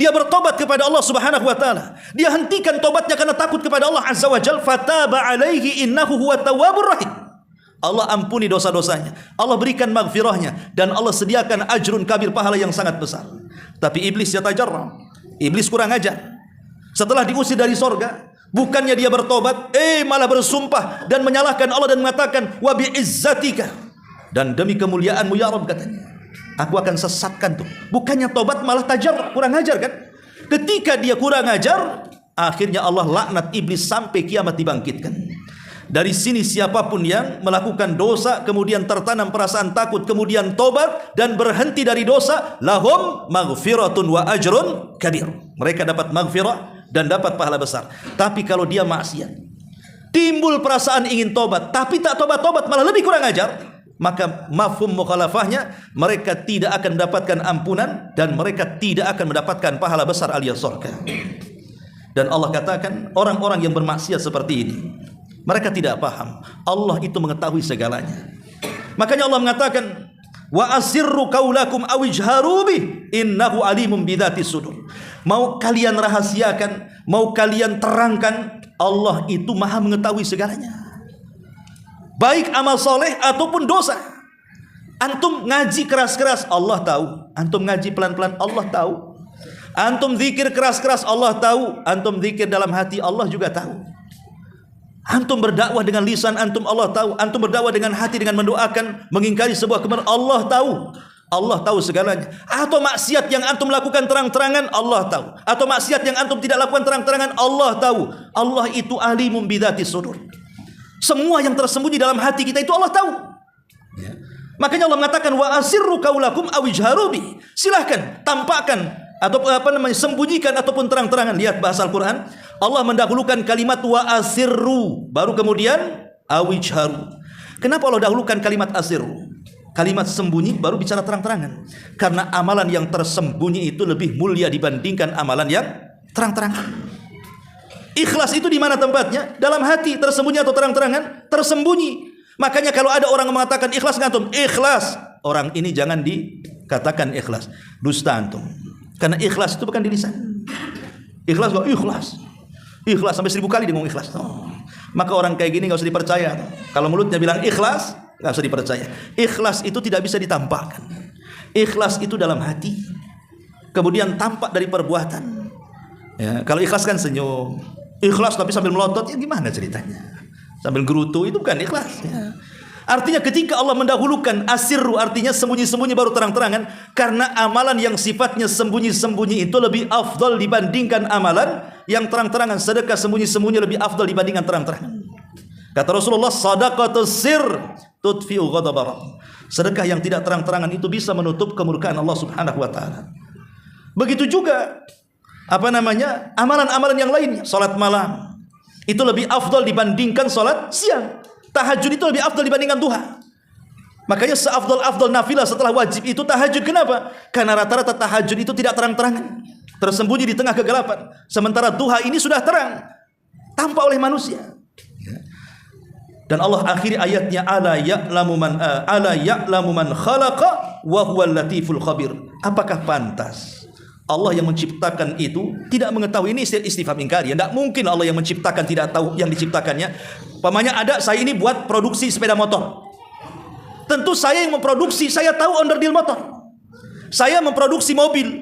Dia bertobat kepada Allah Subhanahu wa taala. Dia hentikan tobatnya karena takut kepada Allah Azza wa Jalla. Fataba alaihi innahu huwa tawwabur rahim. Allah ampuni dosa-dosanya. Allah berikan maghfirahnya dan Allah sediakan ajrun kabir, pahala yang sangat besar. Tapi iblis yatajarra. Iblis kurang ajar. Setelah diusir dari sorga, bukannya dia bertobat, malah bersumpah dan menyalahkan Allah dan mengatakan, wa bi'izzatika, dan demi kemuliaanmu ya Rabb, katanya, aku akan sesatkan tuh. Bukannya tobat malah tajar, kurang ajar kan? Ketika dia kurang ajar, akhirnya Allah laknat iblis sampai kiamat dibangkitkan. Dari sini siapapun yang melakukan dosa, kemudian tertanam perasaan takut, kemudian tobat dan berhenti dari dosa, lahum maghfiratun wa ajrun kabir. Mereka dapat maghfirah dan dapat pahala besar. Tapi kalau dia maksiat, timbul perasaan ingin tobat, tapi tak tobat-tobat, malah lebih kurang ajar, maka mafhum mukhalafahnya mereka tidak akan mendapatkan ampunan dan mereka tidak akan mendapatkan pahala besar alias surga. Dan Allah katakan orang-orang yang bermaksiat seperti ini mereka tidak paham Allah itu mengetahui segalanya. Makanya Allah mengatakan wa asirru qaulakum aw ijharu bih innahu alimun bidzati sudur. Mau kalian rahasiakan, mau kalian terangkan, Allah itu maha mengetahui segalanya, baik amal soleh ataupun dosa. Antum ngaji keras-keras, Allah tahu. Antum ngaji pelan-pelan, Allah tahu. Antum zikir keras-keras, Allah tahu. Antum zikir dalam hati, Allah juga tahu. Antum berdakwah dengan lisan antum, Allah tahu. Antum berdakwah dengan hati dengan mendoakan, mengingkari sebuah kebenaran, Allah tahu. Allah tahu segalanya. Atau maksiat yang antum lakukan terang-terangan, Allah tahu. Atau maksiat yang antum tidak lakukan terang-terangan, Allah tahu. Allah itu alimun bidzati sudur. Semua yang tersembunyi dalam hati kita itu Allah tahu. Ya. Makanya Allah mengatakan wa asirru qaulakum aw ijharu bi. Silahkan tampakkan atau sembunyikan ataupun terang-terangan. Lihat bahasa Al-Qur'an, Allah mendahulukan kalimat wa asirru baru kemudian aw ijharu. Kenapa Allah dahulukan kalimat asirru? Kalimat sembunyi baru bicara terang-terangan. Karena amalan yang tersembunyi itu lebih mulia dibandingkan amalan yang terang-terangan. Ikhlas itu di mana tempatnya? Dalam hati, tersembunyi atau terang-terangan? Tersembunyi. Makanya kalau ada orang yang mengatakan ikhlas antum, ikhlas, orang ini jangan dikatakan ikhlas. Dusta antum. Karena ikhlas itu bukan di lisan. Ikhlas kok ikhlas. Ikhlas sampai 1000 kali dia ngomong ikhlas. Oh. Maka orang kayak gini enggak usah dipercaya. Kalau mulutnya bilang ikhlas, enggak usah dipercaya. Ikhlas itu tidak bisa ditampakkan. Ikhlas itu dalam hati. Kemudian tampak dari perbuatan. Ya, kalau ikhlas kan senyum. Ikhlas tapi sambil melotot, ya gimana ceritanya? Sambil gerutu, itu bukan ikhlas. Ya. Artinya ketika Allah mendahulukan asirru, artinya sembunyi-sembunyi baru terang-terangan, karena amalan yang sifatnya sembunyi-sembunyi itu lebih afdal dibandingkan amalan yang terang-terangan. Sedekah sembunyi-sembunyi lebih afdal dibandingkan terang-terangan. Kata Rasulullah, sadaqatus sir tudfi'u ghadabar. Sedekah yang tidak terang-terangan itu bisa menutup kemurkaan Allah Subhanahu wa taala. Begitu juga amalan-amalan yang lainnya. Salat malam itu lebih afdal dibandingkan salat siang. Tahajud itu lebih afdal dibandingkan duha. Makanya seafdal-afdal nafilah setelah wajib itu tahajud. Kenapa? Karena rata-rata tahajud itu tidak terang-terangan, tersembunyi di tengah kegelapan. Sementara duha ini sudah terang, tampak oleh manusia. Dan Allah akhiri ayatnya ala ya'lamu man khalaqa wa huwal latiful khabir. Apakah pantas Allah yang menciptakan itu tidak mengetahui? Ini istifham ingkari. Tidak mungkin Allah yang menciptakan tidak tahu yang diciptakannya. Pamannya ada, saya ini buat produksi sepeda motor. Tentu saya yang memproduksi, saya tahu onderdil motor. Saya memproduksi mobil.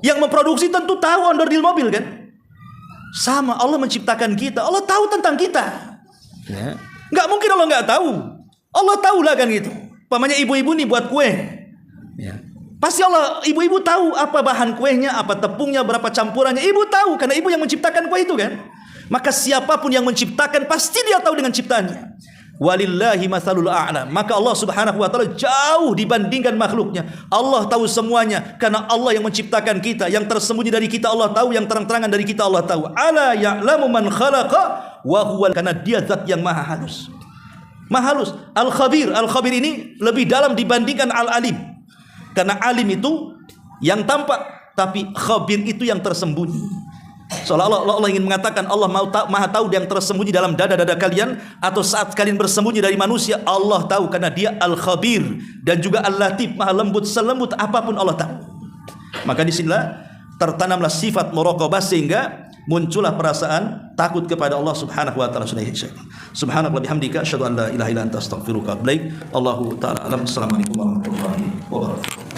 Yang memproduksi tentu tahu onderdil mobil kan? Sama, Allah menciptakan kita. Allah tahu tentang kita. Ya. Nggak mungkin Allah nggak tahu. Allah tahu lah kan gitu. Pamannya ibu-ibu nih buat kue. Ya. Pasti Allah, ibu-ibu tahu apa bahan kuehnya, apa tepungnya, berapa campurannya. Ibu tahu karena ibu yang menciptakan kue itu kan. Maka siapapun yang menciptakan pasti dia tahu dengan ciptaannya. Walillahi matsalul a'la. Maka Allah Subhanahu wa taala jauh dibandingkan makhluknya. Allah tahu semuanya karena Allah yang menciptakan kita. Yang tersembunyi dari kita Allah tahu, yang terang-terangan dari kita Allah tahu. Ala ya'lamu man khalaqa wa huwa, karena dia zat yang maha halus. Maha halus. Al-khabir. Al-khabir ini lebih dalam dibandingkan al-alim. Karena alim itu yang tampak, tapi khabir itu yang tersembunyi. Seolah-olah Allah ingin mengatakan Allah maha tahu yang tersembunyi dalam dada-dada kalian, atau saat kalian bersembunyi dari manusia, Allah tahu karena dia Al-Khabir. Dan juga Al-Latif, maha lembut, selembut apapun Allah tahu. Maka disinilah tertanamlah sifat muraqabah sehingga muncullah perasaan takut kepada Allah Subhanahu wa taala. Subhanallah bihamdika asyhadu an la ilaha illa anta astaghfiruka wa atubu ilaik. Allahu taala alam. Assalamualaikum warahmatullahi wabarakatuh.